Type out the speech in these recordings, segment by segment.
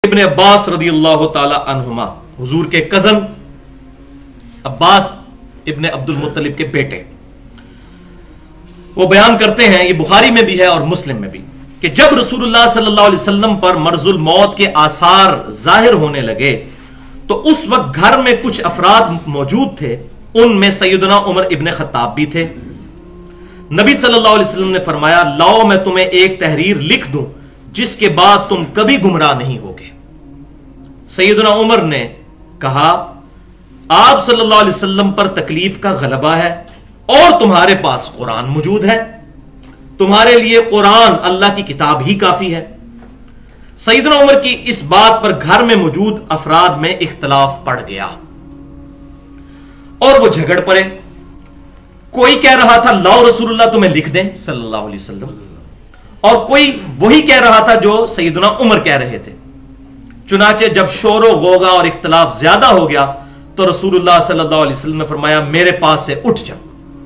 ابن عباس رضی اللہ تعالی عنہما حضور کے کزن عباس ابن عبد المطلب کے بیٹے، وہ بیان کرتے ہیں، یہ بخاری میں بھی ہے اور مسلم میں بھی، کہ جب رسول اللہ صلی اللہ علیہ وسلم پر مرض الموت کے آثار ظاہر ہونے لگے تو اس وقت گھر میں کچھ افراد موجود تھے، ان میں سیدنا عمر ابن خطاب بھی تھے۔ نبی صلی اللہ علیہ وسلم نے فرمایا، لاؤ میں تمہیں ایک تحریر لکھ دوں جس کے بعد تم کبھی گمراہ نہیں ہوگے۔ سیدنا عمر نے کہا، آپ صلی اللہ علیہ وسلم پر تکلیف کا غلبہ ہے اور تمہارے پاس قرآن موجود ہے، تمہارے لیے قرآن اللہ کی کتاب ہی کافی ہے۔ سیدنا عمر کی اس بات پر گھر میں موجود افراد میں اختلاف پڑ گیا اور وہ جھگڑ پڑے۔ کوئی کہہ رہا تھا لاؤ رسول اللہ تمہیں لکھ دیں صلی اللہ علیہ وسلم، اور کوئی وہی کہہ رہا تھا جو سیدنا عمر کہہ رہے تھے۔ چنانچہ جب شور و غوغا اور اختلاف زیادہ ہو گیا تو رسول اللہ صلی اللہ علیہ وسلم نے فرمایا، میرے پاس سے اٹھ جاؤ۔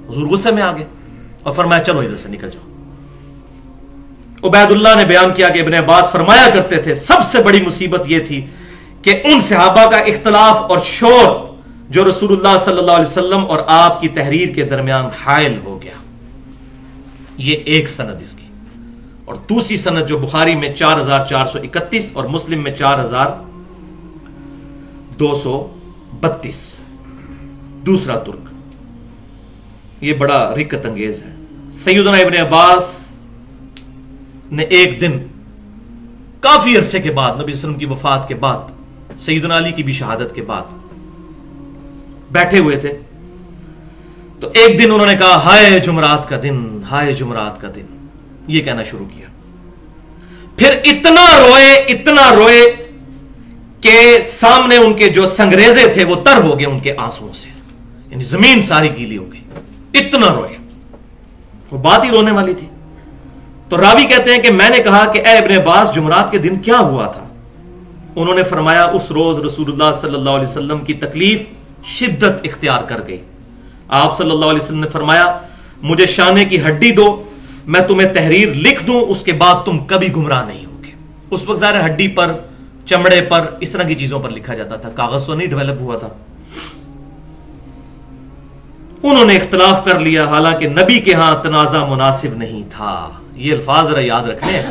حضور غصے میں آ گئے اور فرمایا، چلو ادھر سے نکل جاؤ۔ عبید اللہ نے بیان کیا کہ ابن عباس فرمایا کرتے تھے، سب سے بڑی مصیبت یہ تھی کہ ان صحابہ کا اختلاف اور شور جو رسول اللہ صلی اللہ علیہ وسلم اور آپ کی تحریر کے درمیان حائل ہو گیا۔ یہ ایک سند اس کی، اور دوسری سند جو بخاری میں 4431 اور مسلم میں 4232، دوسرا ترک۔ یہ بڑا رکت انگیز ہے۔ سیدنا ابن عباس نے ایک دن کافی عرصے کے بعد، نبی صلی اللہ علیہ وسلم کی وفات کے بعد، سیدنا علی کی بھی شہادت کے بعد، بیٹھے ہوئے تھے تو ایک دن انہوں نے کہا، ہائے جمعرات کا دن، ہائے جمعرات کا دن، یہ کہنا شروع کیا۔ پھر اتنا روئے کہ سامنے ان کے جو سنگریزے تھے وہ تر ہو گئے ان کے آنسوں سے، یعنی زمین ساری گیلی ہو گئی، اتنا روئے۔ وہ بات ہی رونے والی تھی۔ تو راوی کہتے ہیں کہ میں نے کہا کہ اے ابن عباس، جمعرات کے دن کیا ہوا تھا؟ انہوں نے فرمایا، اس روز رسول اللہ صلی اللہ علیہ وسلم کی تکلیف شدت اختیار کر گئی۔ آپ صلی اللہ علیہ وسلم نے فرمایا، مجھے شانے کی ہڈی دو، میں تمہیں تحریر لکھ دوں، اس کے بعد تم کبھی گمراہ نہیں ہوگے۔ اس وقت ظاہر ہڈی پر، چمڑے پر، اس طرح کی چیزوں پر لکھا جاتا تھا، کاغذ تو نہیں ڈیولپ ہوا تھا۔ انہوں نے اختلاف کر لیا، حالانکہ نبی کے ہاں تنازع مناسب نہیں تھا۔ یہ الفاظ ذرا یاد رکھیں،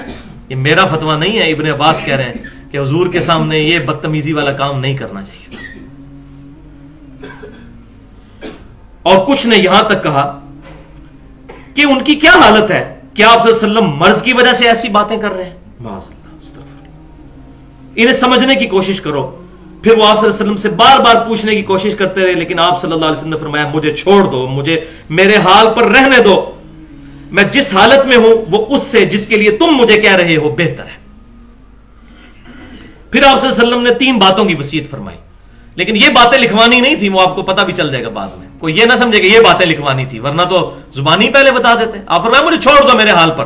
یہ میرا فتویٰ نہیں ہے، ابن عباس کہہ رہے ہیں کہ حضور کے سامنے یہ بدتمیزی والا کام نہیں کرنا چاہیے تھا۔ اور کچھ نے یہاں تک کہا کہ ان کی کیا حالت ہے، کیا آپ صلی اللہ علیہ وسلم مرض کی وجہ سے ایسی باتیں کر رہے ہیں؟ معاذ اللہ، استغفر اللہ۔ انہیں سمجھنے کی کوشش کرو۔ پھر وہ آپ صلی اللہ علیہ وسلم سے بار بار پوچھنے کی کوشش کرتے رہے، لیکن آپ صلی اللہ علیہ وسلم نے فرمایا، مجھے چھوڑ دو، مجھے میرے حال پر رہنے دو، میں جس حالت میں ہوں وہ اس سے جس کے لیے تم مجھے کہہ رہے ہو بہتر ہے۔ پھر آپ صلی اللہ علیہ وسلم نے 3 باتوں کی وصیت فرمائی، لیکن یہ باتیں لکھوانی نہیں تھی، وہ آپ کو پتہ بھی چل جائے گا بعد میں، کوئی یہ نہ سمجھے کہ یہ باتیں لکھوانی تھی، ورنہ تو زبانی پہلے بتا دیتے۔ آپ فرمایا، مجھے چھوڑ دو میرے حال پر،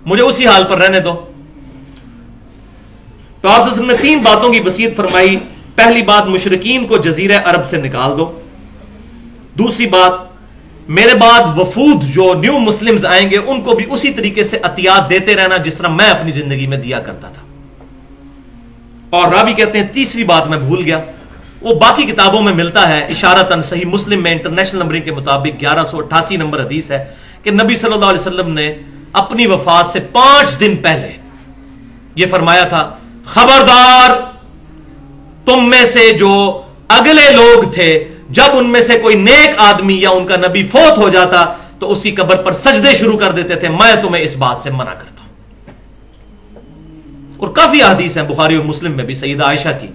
مجھے اسی حال پر رہنے دو۔ تو آپ صلی اللہ علیہ وسلم نے 3 باتوں کی وصیت فرمائی۔ پہلی بات، مشرکین کو جزیرہ عرب سے نکال دو۔ دوسری بات، میرے بعد وفود جو نیو مسلمز آئیں گے ان کو بھی اسی طریقے سے عطیات دیتے رہنا جس طرح میں اپنی زندگی میں دیا کرتا تھا۔ اور راوی کہتے ہیں تیسری بات میں بھول گیا، وہ باقی کتابوں میں ملتا ہے اشارتاً، صحیح مسلم میں انٹرنیشنل نمبرنگ کے مطابق 1188 نمبر حدیث ہے کہ نبی صلی اللہ علیہ وسلم نے اپنی وفات سے 5 دن پہلے یہ فرمایا تھا، خبردار تم میں سے جو اگلے لوگ تھے، جب ان میں سے کوئی نیک آدمی یا ان کا نبی فوت ہو جاتا تو اس کی قبر پر سجدے شروع کر دیتے تھے، میں تمہیں اس بات سے منع کرتا ہوں۔ اور کافی احادیث ہیں بخاری اور مسلم میں بھی سیدہ عائشہ کی،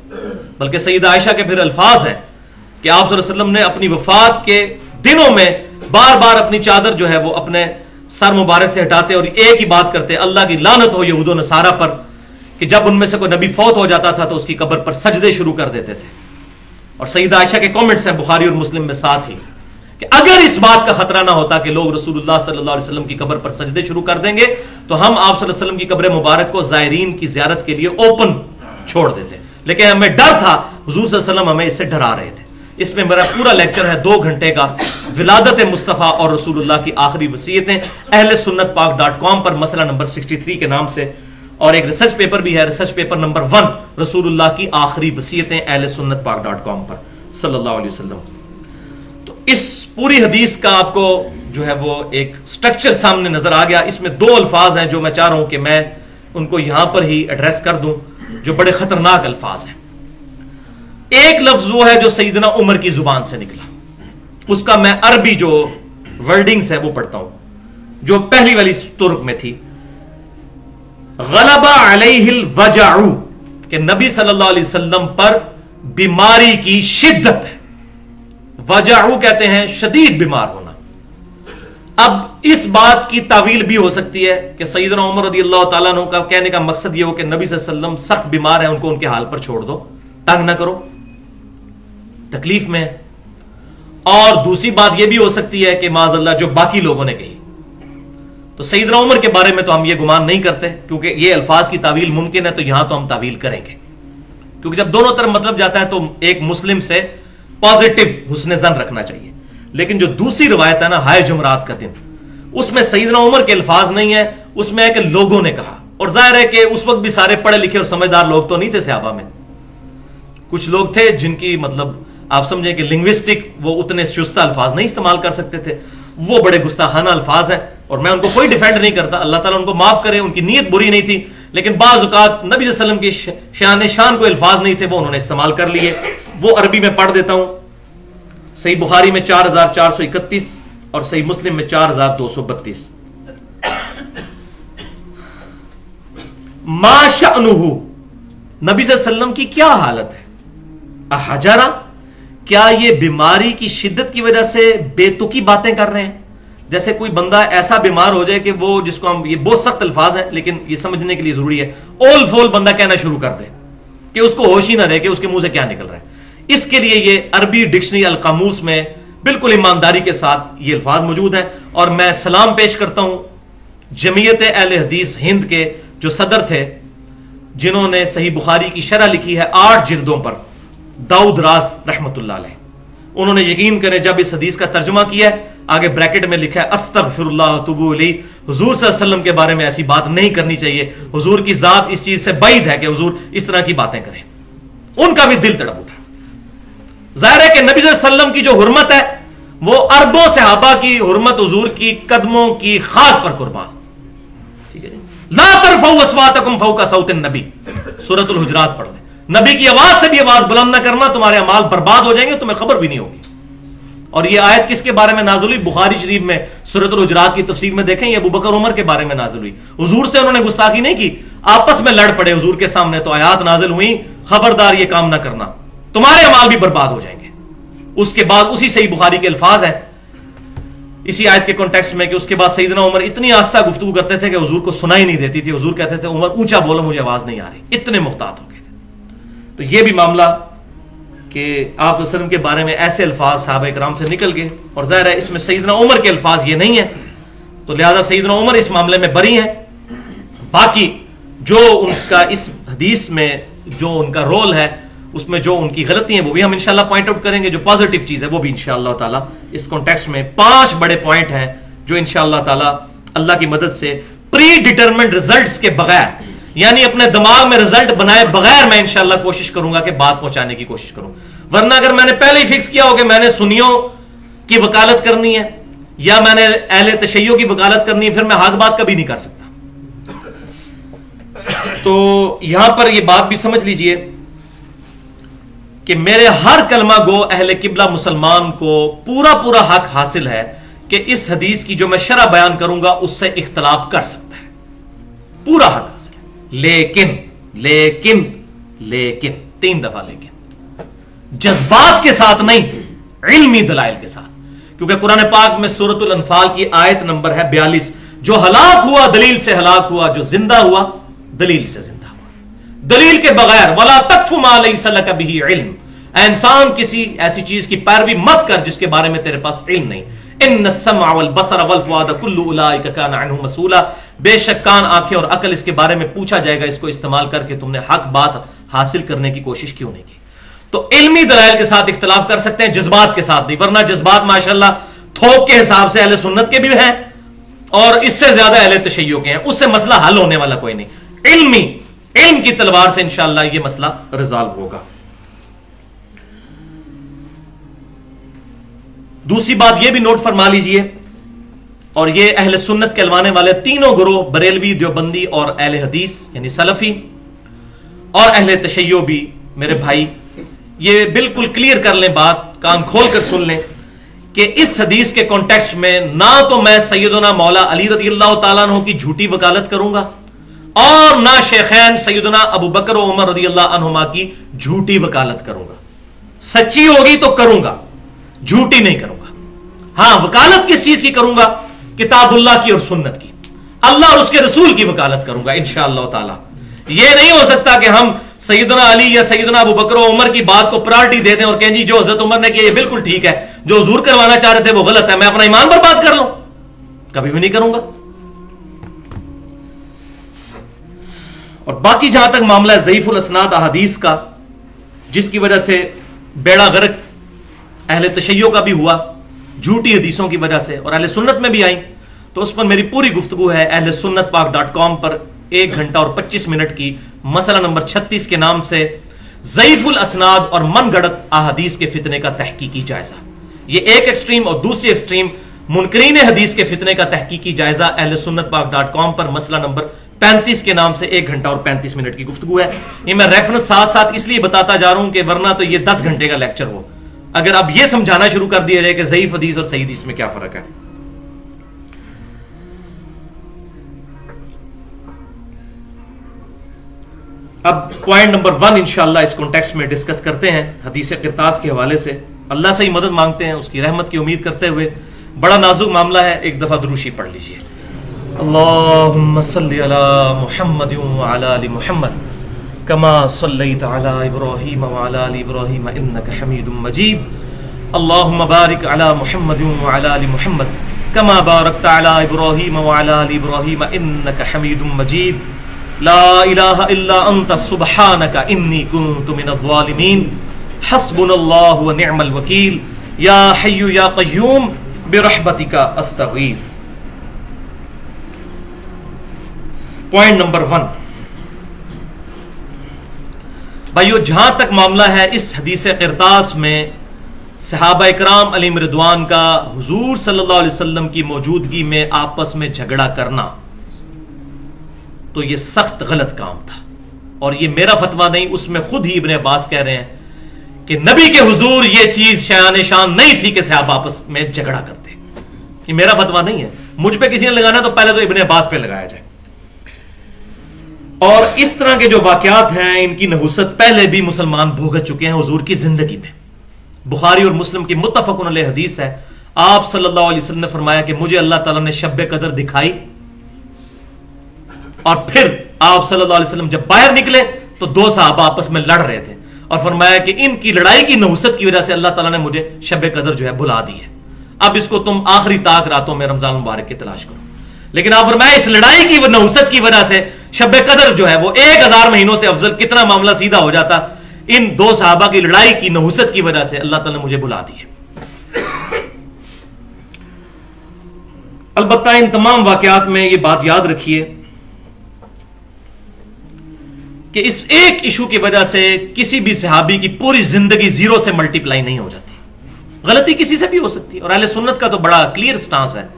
بلکہ سیدہ عائشہ کے پھر الفاظ ہیں کہ آپ صلی اللہ علیہ وسلم نے اپنی وفات کے دنوں میں بار بار اپنی چادر جو ہے وہ اپنے سر مبارک سے ہٹاتے اور ایک ہی بات کرتے، اللہ کی لعنت ہو یہود و نصارہ پر، کہ جب ان میں سے کوئی نبی فوت ہو جاتا تھا تو اس کی قبر پر سجدے شروع کر دیتے تھے۔ اور سیدہ عائشہ کے کامنٹس ہیں بخاری اور مسلم میں ساتھ ہی کہ اگر اس بات کا خطرہ نہ ہوتا کہ لوگ رسول اللہ صلی اللہ علیہ وسلم کی قبر پر سجدے شروع کر دیں گے تو ہم آپ صلی اللہ علیہ وسلم کی قبر مبارک کو زائرین کی زیارت کے لیے اوپن چھوڑ دیتے، لیکن ہمیں ڈر تھا، حضور صلی اللہ علیہ وسلم ہمیں اس سے ڈرا رہے تھے۔ اس میں میرا پورا لیکچر ہے 2 گھنٹے کا، ولادت مصطفیٰ اور رسول اللہ کی آخری وصیتیں، اہل سنت پاک .com پر مسئلہ نمبر 63 کے نام سے، اور ایک ریسرچ پیپر بھی ہے، ریسرچ پیپر نمبر 1 رسول اللہ کی آخری وصیتیں اہل سنت پاک.com پر صلی اللہ علیہ وسلم. تو اس پوری حدیث کا آپ کو جو ہے وہ ایک سٹرکچر سامنے نظر آ گیا. اس میں 2 الفاظ ہیں جو میں چاہ رہا ہوں کہ میں ان کو یہاں پر ہی ایڈریس کر دوں، جو بڑے خطرناک الفاظ ہیں. ایک لفظ وہ ہے جو سیدنا عمر کی زبان سے نکلا، اس کا میں عربی جو ورڈنگز ہے وہ پڑھتا ہوں، جو پہلی والی ترک میں تھی. غلب علیہ الوجع، کہ نبی صلی اللہ علیہ وسلم پر بیماری کی شدت ہے. وجع کہتے ہیں شدید بیمار ہونا. اب اس بات کی تعویل بھی ہو سکتی ہے کہ سیدنا عمر رضی اللہ تعالیٰ عنہ کا کہنے کا مقصد یہ ہو کہ نبی صلی اللہ علیہ وسلم سخت بیمار ہیں، ان کو ان کے حال پر چھوڑ دو، تنگ نہ کرو، تکلیف میں. اور دوسری بات یہ بھی ہو سکتی ہے کہ معاذ اللہ جو باقی لوگوں نے کہی. تو سیدنا عمر کے بارے میں تو ہم یہ گمان نہیں کرتے، کیونکہ یہ الفاظ کی تعویل ممکن ہے، تو یہاں تو ہم تعویل کریں گے، کیونکہ جب دونوں طرف مطلب جاتا ہے تو ایک مسلم سے پازیٹو حسن ظن رکھنا چاہیے. لیکن جو دوسری روایت ہے نا، ہائے جمعرات کا دن، اس میں سیدنا عمر کے الفاظ نہیں ہے، اس میں ہے کہ لوگوں نے کہا. اور ظاہر ہے کہ اس وقت بھی سارے پڑھے لکھے اور سمجھدار لوگ تو نہیں تھے صحابہ میں. کچھ لوگ تھے جن کی مطلب آپ سمجھیں کہ لنگوسٹک وہ اتنے شستہ الفاظ نہیں استعمال کر سکتے تھے، وہ بڑے گستاخانہ الفاظ ہیں، اور میں ان کو کوئی ڈیفینڈ نہیں کرتا، اللہ تعالیٰ ان کو معاف کرے، ان کی نیت بری نہیں تھی، لیکن بعض اوقات نبی صلی اللہ علیہ وسلم کی شان کوئی الفاظ نہیں تھے، وہ انہوں نے استعمال کر لیے. وہ عربی میں پڑھ دیتا ہوں. صحیح بخاری میں 4431 اور صحیح مسلم میں 4232. ما شأنہ، نبی صلی اللہ علیہ وسلم کی کیا حالت ہے؟ احجرا، کیا یہ بیماری کی شدت کی وجہ سے بے تکی باتیں کر رہے ہیں؟ جیسے کوئی بندہ ایسا بیمار ہو جائے کہ وہ جس کو ہم، یہ بہت سخت الفاظ ہیں لیکن یہ سمجھنے کے لیے ضروری ہے، اول فول بندہ کہنا شروع کر دے کہ اس کو ہوش ہی نہ رہے کہ اس کے منہ سے کیا نکل رہا ہے. اس کے لیے یہ عربی ڈکشنری القاموس میں بالکل ایمانداری کے ساتھ یہ الفاظ موجود ہیں. اور میں سلام پیش کرتا ہوں جمعیت اہل حدیث ہند کے جو صدر تھے، جنہوں نے صحیح بخاری کی شرح لکھی ہے 8 جلدوں پر، داؤد راز رحمت اللہ علیہ. انہوں نے یقین کریں جب اس حدیث کا ترجمہ کیا ہے، آگے بریکٹ میں لکھا ہے استغفر اللہ واتوب الیہ، حضور صلی اللہ علیہ وسلم کے بارے میں ایسی بات نہیں کرنی چاہیے، حضور کی ذات اس چیز سے بعید ہے کہ حضور اس طرح کی باتیں کریں. ان کا بھی دل تڑپ اٹھا. ظاہر ہے کہ نبی صلی اللہ علیہ وسلم کی جو حرمت ہے وہ اربوں صحابہ کی حرمت حضور کی قدموں کی خاک پر قربان. ٹھیک ہے، لا ترفعوا اصواتکم فوق صوت النبی، سورۃ الحجرات پڑھ لیں. نبی کی آواز سے بھی آواز بلند نہ کرنا، تمہارے اعمال برباد ہو جائیں گے، تمہیں خبر بھی نہیں ہوگی. اور یہ آیت کس کے بارے میں نازل ہوئی؟ بخاری شریف میں سورۃ الحجرات کی تفسیر میں دیکھیں، یہ ابو بکر عمر کے بارے میں نازل ہوئی. حضور سے انہوں نے گستاخی نہیں کی، آپس میں لڑ پڑے حضور کے سامنے، تو آیات نازل ہوئی خبردار یہ کام نہ کرنا، تمہارے اعمال بھی برباد ہو جائیں گے. اس کے بعد اسی صحیح بخاری کے الفاظ ہیں اسی آیت کے کانٹیکسٹ میں کہ اس کے بعد سیدنا عمر اتنی آہستہ گفتگو کرتے تھے کہ حضور کو سنائی نہیں دیتی تھی. حضور کہتے تھے عمر اونچا بولو، مجھے آواز نہیں آ رہی، اتنے محتاط ہو گئے تھے. تو یہ بھی معاملہ کہ آپ صلی اللہ علیہ وسلم کے بارے میں ایسے الفاظ صحابہ کرام سے نکل گئے، اور ظاہر ہے اس میں سیدنا عمر کے الفاظ یہ نہیں ہیں، تو لہذا سیدنا عمر اس معاملے میں بری ہیں. باقی جو ان کا اس حدیث میں جو ان کا رول ہے، اس میں جو ان کی غلطی ہیں وہ بھی ہم انشاءاللہ پوائنٹ آؤٹ کریں گے. جو پازیٹیو چیز ہے وہ بھی انشاءاللہ تعالی اس کانٹیکسٹ میں 5 بڑے پوائنٹ ہیں جو انشاءاللہ تعالی اللہ کی مدد سے پری ڈیٹرمنڈ ریزلٹس کے بغیر، یعنی اپنے دماغ میں رزلٹ بنائے بغیر میں انشاءاللہ کوشش کروں گا کہ بات پہنچانے کی کوشش کروں. ورنہ اگر میں نے پہلے ہی فکس کیا ہو کہ میں نے سنیوں کی وکالت کرنی ہے یا میں نے اہل تشیع کی وکالت کرنی ہے، پھر میں حق بات کبھی نہیں کر سکتا. تو یہاں پر یہ بات بھی سمجھ لیجئے کہ میرے ہر کلمہ گو اہل قبلہ مسلمان کو پورا پورا حق حاصل ہے کہ اس حدیث کی جو میں شرح بیان کروں گا اس سے اختلاف کر سکتا ہے، پورا حق حاصل ہے. لیکن لیکن لیکن 3 دفعہ لیکن، جذبات کے ساتھ نہیں، علمی دلائل کے ساتھ. کیونکہ قرآن پاک میں سورۃ الانفال کی آیت نمبر ہے 42، جو ہلاک ہوا دلیل سے ہلاک ہوا، جو زندہ ہوا دلیل سے زندہ ہوا. دلیل کے بغیر وَلَا تَقْفُ مَا لَيْسَ لَكَ بِهِ علم، اے انسان کسی ایسی چیز کی پیروی مت کر جس کے بارے میں تیرے پاس علم نہیں. ان السمع والبصر والفؤاد كل اولئک کان عنہ مسئولا، بے شک کان، آنکھیں اور عقل اس کے بارے میں پوچھا جائے گا، اس کو استعمال کر کے تم نے حق بات حاصل کرنے کی کوشش کیوں نہیں کی. تو علمی دلائل کے ساتھ اختلاف کر سکتے ہیں، جذبات کے ساتھ نہیں. ورنہ جذبات ماشاءاللہ تھوک کے حساب سے اہل سنت کے بھی ہیں اور اس سے زیادہ اہل تشیع کے ہیں، اس سے مسئلہ حل ہونے والا کوئی نہیں. इल्म की तलवार से इंशाअल्लाह यह मसला रिजॉल्व होगा। दूसरी बात यह भी नोट फरमा लीजिए, और यह अहले सुन्नत कहलवाने वाले तीनों गुरोह, बरेलवी, देवबंदी और अहले हदीस यानी सलफी और अहले तशय्यो भी, मेरे भाई ये बिल्कुल क्लियर कर लें, बात कान खोल कर सुन लें कि इस हदीस के कॉन्टेक्स्ट में ना तो मैं सैयदना मौला अली रज़ी अल्लाह तआला अन्हु की झूठी वकालत करूंगा और ना शेखैन सैयदना अबू बकर और उमर रज़ी अल्लाह अन्हुमा की झूठी वकालत करूंगा। सच्ची होगी तो करूंगा, झूठी नहीं करूंगा। हां, वकालत किस चीज की करूंगा? किताबुल्लाह की और सुन्नत की, अल्लाह और उसके रसूल की वकालत करूंगा इंशाअल्लाह ताला। यह नहीं हो सकता कि हम सैयदना अली या सैयदना अबू बकर और उमर की बात को प्रायोरिटी दे दें और कहें जी जो हजरत उमर ने किया ये बिल्कुल ठीक है, जो हुजूर करवाना चाह रहे थे वो गलत है, मैं अपना ईमान बर्बाद कर लूं। कभी भी नहीं करूंगा। और बाकी जहां तक मामला है ज़ईफुल असनाद अहादीस का, जिसकी वजह से बेड़ा गर्क अहले तशय्यो का भी हुआ झूठी हदीसों की वजह से, और अहले सुन्नत में भी आई, तो उस पर मेरी पूरी गुफ्तगू है अहले सुन्नत पाक.com पर 1 घंटा और 25 मिनट की, मसला नंबर 36 के नाम से ज़ईफुल असनाद और मनगढ़ंत अहादीस के फितने का तहकीकी जायजा। ये एक एक्सट्रीम, और दूसरी एक्सट्रीम मुनकरीन हदीस के फितने का तहकीकी जायजा अहले सुन्नत पाक.com पर मसला नंबर 35 के नाम से 1 घंटा और 35 मिनट की गुफ्तगू है। ये मैं रेफरेंस साथ साथ इसलिए बताता जा रहा हूं कि वरना तो ये 10 घंटे का लेक्चर हो, अगर अब ये समझाना शुरू कर दिया जाए कि ज़ईफ हदीस और सही हदीस में क्या फर्क है। अब पॉइंट नंबर 1 इंशाअल्लाह इस कॉन्टेक्स्ट में डिस्कस करते हैं हदीस क़िरतास के हवाले से। अल्लाह से ही मदद मांगते हैं, उसकी रहमत की उम्मीद करते हुए। बड़ा नाजुक मामला है, एक दफा दुरूशी पढ़ लीजिए। अल्लाहुम्मा सल्लि अला मुहम्मद व अला आलि मुहम्मद कमा सल्लैता अला इब्राहीम व अला आलि इब्राहीम इन्नका हमीदुम मजीद। अल्लाहुम्मा बारिक अला मुहम्मद व अला आलि मुहम्मद कमा बारकता अला इब्राहीम व अला आलि इब्राहीम इन्नका हमीदुम मजीद। ला इलाहा इल्ला अंता सुब्हानका इन्नी कुन्तु मिनज़ ज़ालिमीन। हस्बुनल्लाहु व निअमल वकील। या हय्यु या क़य्यूम बिरहमतिका अस्तगीथ। पॉइंट नंबर 1, भाइयों, जहां तक मामला है इस हदीस क़िरतास में सहाबा इकराम अलैहिम रिदवान का हुजूर सल्लल्लाहु अलैहि वसल्लम की मौजूदगी में आपस में झगड़ा करना, तो यह सख्त गलत काम था। और यह मेरा फतवा नहीं, उसमें खुद ही इब्ने अब्बास कह रहे हैं कि नबी के हुजूर यह चीज शान शान नहीं थी कि सहाबा आपस में झगड़ा करते। ये मेरा फतवा नहीं है, मुझ पे किसी ने लगाना तो पहले तो इब्ने अब्बास पे लगाया जाए। और इस तरह के जो वाकयात हैं इनकी नहुसत पहले भी मुसलमान भुगत चुके हैं हुजूर की जिंदगी में। बुखारी और मुस्लिम की मुत्तफकुन अलैह हदीस है, आप सल्लल्लाहु अलैहि वसल्लम ने फरमाया कि मुझे अल्लाह ताला ने शब कदर दिखाई, और फिर आप सल्लल्लाहु अलैहि वसल्लम जब बाहर निकले तो 2 सहाबा आपस में लड़ रहे थे, और फरमाया कि इनकी लड़ाई की नहुसत की वजह से अल्लाह ताला ने मुझे शब कदर जो है बुला दी है। अब इसको तुम आखिरी ताक रातों में रमजान मुबारक की तलाश करो। लेकिन आप फरमाया इस लड़ाई की नहुसत की वजह से शब कदर जो है वो 1000 महीनों से अफजल, कितना मामला सीधा हो जाता। इन 2 सहाबा की लड़ाई की नहुसत की वजह से अल्लाह ताला ने मुझे बुला दी है। अलबत्ता इन तमाम वाकयात में ये बात याद रखिए कि इस एक इशू की वजह से किसी भी सहाबी की पूरी जिंदगी 0 से मल्टीप्लाई नहीं हो जाती। गलती किसी से भी हो सकती है, और अहले सुन्नत का तो बड़ा क्लियर स्टांस है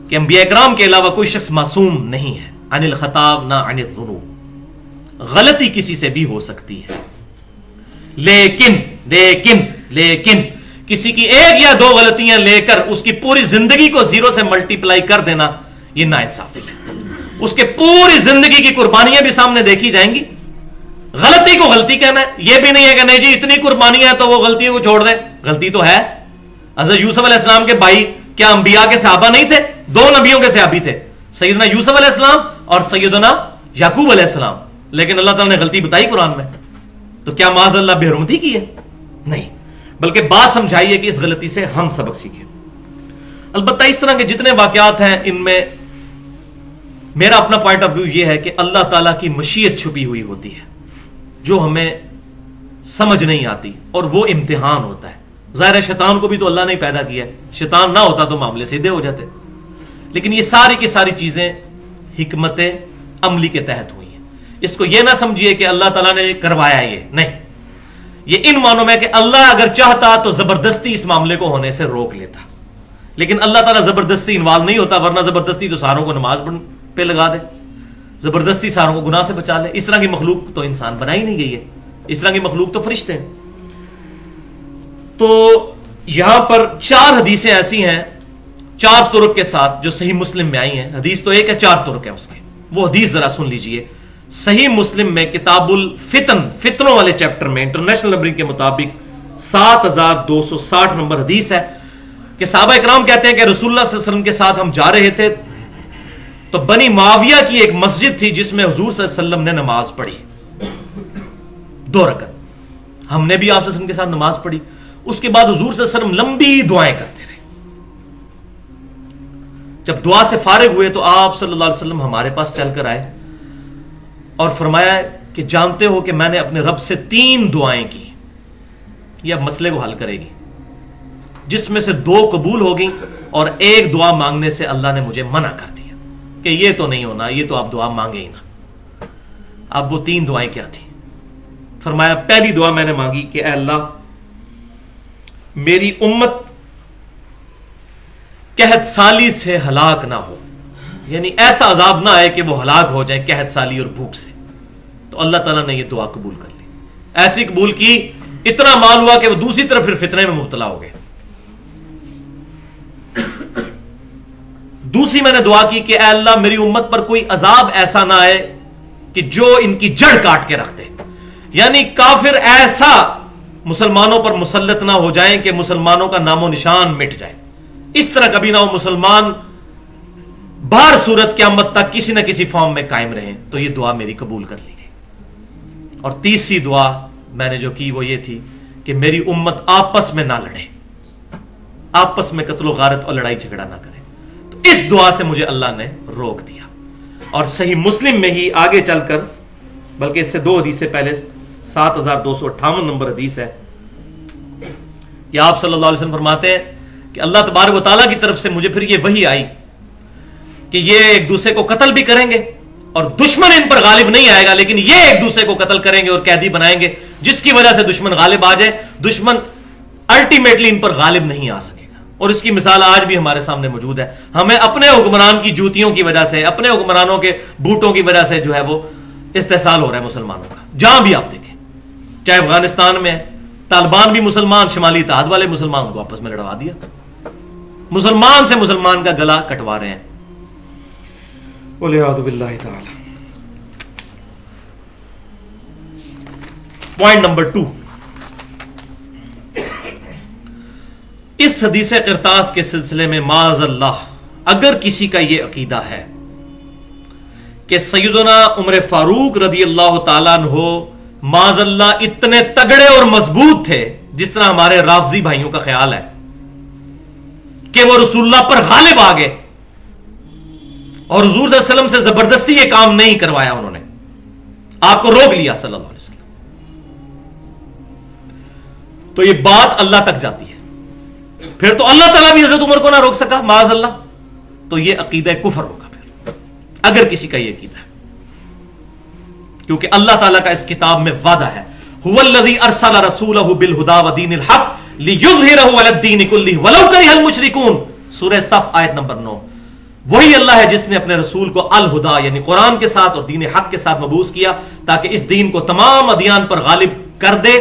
कि अंबिया इकराम के अलावा कोई शख्स मासूम नहीं है। अनिल खताब ना अनिल ज़ुनूब, गलती किसी से भी हो सकती है, लेकिन लेकिन लेकिन किसी की 1 या 2 गलतियां लेकर उसकी पूरी जिंदगी को 0 से मल्टीप्लाई कर देना, यह नाइंसाफी है। उसके पूरी जिंदगी की कुर्बानियां भी सामने देखी जाएंगी। गलती को गलती कहना है, यह भी नहीं है कि नहीं जी इतनी कुर्बानियां तो वो गलतियों को छोड़ दे। गलती तो है। हज़रत यूसुफ अलैहिस्सलाम के भाई क्या अंबिया के सहाबा नहीं थे? 2 नबियों के सहाबी थे, सैयदना यूसुफ अलैहिस्सलाम और सैयदना याकूब अलैहिस्सलाम। लेकिन अल्लाह ताला ने गलती बताई कुरान में, तो क्या माज़अल्लाह बेहुरमती की है? नहीं, बल्कि बात समझाई है कि इस गलती से हम सबक सीखें। अलबत्ता इस तरह के जितने वाकयात हैं इनमें मेरा अपना पॉइंट ऑफ व्यू यह है कि अल्लाह ताला की मशीयत छुपी हुई होती है जो हमें समझ नहीं आती, और वो इम्तिहान होता है। ज़ाहिर है शैतान को भी तो अल्लाह ने पैदा किया है, शैतान ना होता तो मामले सीधे हो जाते। लेकिन ये सारी की सारी चीजें हिकमत अमली के तहत हुई हैं। اس کو یہ نہ سمجھیے کہ اللہ تعالیٰ نے کروایا، یہ نہیں، یہ ان معنوں میں کہ اللہ اگر چاہتا تو زبردستی اس معاملے کو ہونے سے روک لیتا، لیکن اللہ تعالیٰ زبردستی انوالو نہیں ہوتا، ورنہ زبردستی تو ساروں کو نماز پہ لگا دے، زبردستی ساروں کو گناہ سے بچا لے۔ اس طرح کی مخلوق تو انسان بنائی نہیں گئی ہے، اس طرح کی مخلوق تو فرشتے ہیں۔ تو یہاں پر 4 حدیثیں ایسی ہیں 4 طرق کے ساتھ جو صحیح مسلم میں آئی ہیں۔ حدیث تو ایک ہے، 4 طرق ہیں اس کے، وہ حدیث ذرا سن لیجئے۔ صحیح مسلم میں کتاب الفتن، فتنوں والے چیپٹر میں انٹرنیشنل نمبرنگ کے مطابق 7260 نمبر حدیث ہے کہ صحابہ اکرام کہتے ہیں کہ رسول اللہ صلی اللہ علیہ وسلم کے ساتھ ہم جا رہے تھے تو بنی معاویہ کی ایک مسجد تھی جس میں حضور صلی اللہ علیہ وسلم نے نماز پڑھی 2 رکعت، ہم نے بھی آپ صلی اللہ علیہ وسلم کے ساتھ نماز پڑھی۔ اس کے بعد حضور صلی اللہ علیہ وسلم لمبی دعائیں کرتے رہے۔ جب دعا سے فارغ ہوئے تو آپ صلی اللہ علیہ وسلم ہمارے پاس چل کر آئے اور فرمایا کہ جانتے ہو کہ میں نے اپنے رب سے 3 دعائیں کی، یہ اب مسئلے کو حل کرے گی، جس میں سے 2 قبول ہو گئیں اور 1 دعا مانگنے سے اللہ نے مجھے منع کر دیا کہ یہ تو نہیں ہونا، یہ تو آپ دعا مانگے ہی نہ۔ اب وہ 3 دعائیں کیا تھی؟ فرمایا پہلی دعا میں نے مانگی کہ اے اللہ میری امت قحط سالی سے ہلاک نہ ہو، یعنی ایسا عذاب نہ آئے کہ وہ ہلاک ہو جائیں قحط سالی اور بھوک سے۔ تو اللہ تعالیٰ نے یہ دعا قبول کر لی، ایسی قبول کی، اتنا مال ہوا کہ وہ دوسری طرف پھر فتنے میں مبتلا ہو گئے۔ دوسری میں نے دعا کی کہ اے اللہ میری امت پر کوئی عذاب ایسا نہ آئے کہ جو ان کی جڑ کاٹ کے رکھ دے، یعنی کافر ایسا مسلمانوں پر مسلط نہ ہو جائیں کہ مسلمانوں کا نام و نشان مٹ جائے، اس طرح کبھی نہ ہو مسلمان بہر صورت قیامت تک کسی نہ کسی فارم میں قائم رہیں۔ تو یہ دعا میری قبول کر لی گئی۔ اور تیسری دعا میں نے جو کی وہ یہ تھی کہ میری امت آپس میں نہ لڑے، آپس میں قتل و غارت اور لڑائی جھگڑا نہ کرے۔ تو اس دعا سے مجھے اللہ نے روک دیا۔ اور صحیح مسلم میں ہی آگے چل کر، بلکہ اس سے 2 حدیث سے پہلے 7258 نمبر حدیث ہے، یہ آپ صلی اللہ علیہ وسلم فرماتے ہیں کہ اللہ تبارک و تعالیٰ کی طرف سے مجھے پھر یہ وحی آئی کہ یہ ایک دوسرے کو قتل بھی کریں گے اور دشمن ان پر غالب نہیں آئے گا، لیکن یہ ایک دوسرے کو قتل کریں گے اور قیدی بنائیں گے، جس کی وجہ سے دشمن غالب آ جائے، دشمن الٹیمیٹلی ان پر غالب نہیں آ سکے گا۔ اور اس کی مثال آج بھی ہمارے سامنے موجود ہے۔ ہمیں اپنے حکمران کی جوتیوں کی وجہ سے، اپنے حکمرانوں کے بوٹوں کی وجہ سے جو ہے وہ استحصال ہو رہا ہے مسلمانوں کا، جہاں بھی آپ دیکھیں، چاہے افغانستان میں طالبان بھی مسلمان، شمالی اتحاد والے مسلمان، ان کو آپس میں لڑوا دیا، مسلمان سے مسلمان کا گلا کٹوا رہے ہیں، والعیاذ باللہ تعالی۔ پوائنٹ نمبر 2، اس حدیث قرطاس کے سلسلے میں معاذ اللہ اگر کسی کا یہ عقیدہ ہے کہ سیدنا عمر فاروق رضی اللہ تعالیٰ عنہ معاذ اللہ اتنے تگڑے اور مضبوط تھے جس طرح ہمارے رافضی بھائیوں کا خیال ہے کہ وہ رسول اللہ پر غالب آ گئے اور حضور صلی اللہ علیہ وسلم سے زبردستی یہ کام نہیں کروایا، انہوں نے آپ کو روک لیا صلی اللہ علیہ وسلم، تو یہ بات اللہ تک جاتی ہے، پھر تو اللہ تعالیٰ بھی حضرت عمر کو نہ روک سکا معاذ اللہ، تو یہ عقیدہ کفر ہوگا پھر اگر کسی کا یہ عقیدہ ہے، کیونکہ اللہ تعالیٰ کا اس کتاب میں وعدہ ہے هو الذی ارسل رسولہ بالہدی ودین الحق لیظہرہ علی الدین کلہ ولو کرہ المشرکون، سورہ صف آیت نمبر 9۔ وہی اللہ ہے جس نے اپنے رسول کو الہدا یعنی قرآن کے ساتھ اور دین حق کے ساتھ مبعوث کیا تاکہ اس دین کو تمام ادیان پر غالب کر دے،